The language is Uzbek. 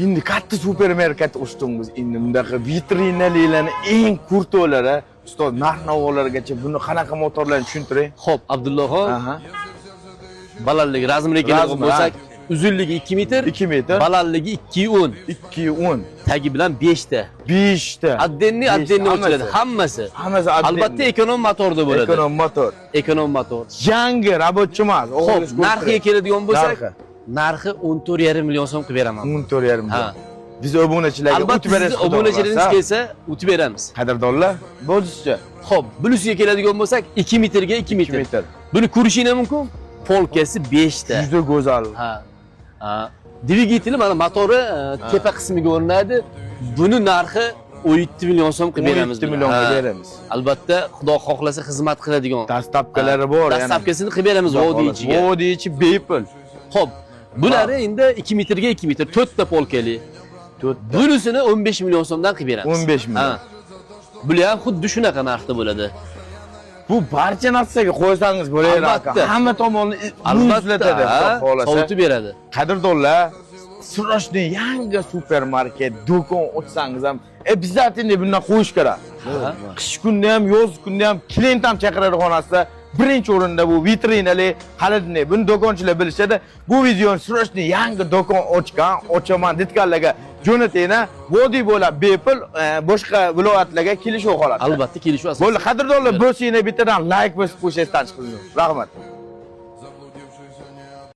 Endi katta supermarket ochdingiz. Endi bundaqa vitrinalilarni eng kurtolari, ustoz narx-navolargacha buni qanaqa motorlarni tushuntiring. Xo'p, Abdullohxon, Aha. balandligi, razmga keladigan Razmi, bo'lsak, uzunligi 2 metr, 2 metr, balandligi 2.10, 2.10, tagi bilan 5 ta. 5 ta. Addenni o'chiradi hammasi. Hammasi Albatta ekonom motorda bo'ladi. Ekonom motor. Ekonom motor. Yangi rabotchi emas. Xo'p, narxiga keladigan bo'lsak, Narxi. narxi 14,5 million so'm qilib beraman. 14,5 million. Ha. Biz obunachilarga Albatta siz obunachilaringiz kelsa, o'tib beramiz. Qadrdonlar, bo'lishicha. Xo'p, bunisiga keladigan bo'lsak, 2 metrga 2 metr. metr. Buni ko'rishingiz mumkin. Polkasi 5 ta. Juda go'zal. Ha. Dvigateli mana motori tepa qismiga o'rnadi. Buni narxi 17 million so'm qilib beramiz. 17 millionga beramiz. Albatta, Xudo xohlasa xizmat qiladigan. Dastlabkalari bor, yana. Dastlabkasini qilib beramiz vodiy ichiga. Vodiy ichi bepul. Xo'p, bular endi 2 metrga 2 metr, 4 ta polkali. 4 ta. Bunisini 15 million so'mdan qilib beramiz. 15 million. Bular ham xuddi shunaqa narxda bo'ladi. Bu barcha narsaga qo'ysangiz bo'laveradi. Albatta. Hamma tomonni Albatta, muzlatadi, xohlasa. sovutib beradi. Qadrdonlar, Srochniy yangi supermarket, do'kon ochsangiz ham, обязательно bundan qo'yish kerak. Qish kunda ham, yoz kunda ham klient ham chaqiradi xonasida. Birinchi o'rinda bu vitrinali xaridni. Buni do'konchilar bilishadi. Bu videoni Srochniy yangi do'kon ochaman detganlarga jo'natinglar. Vodiy bo'lib bepul boshqa viloyatlarga kelishuv qoladi. Albatta kelishuv asosida. Bo'ldi, qadrdonlar, bu seni bittadan like bosib qo'yishingizdan chiqing. Rahmat.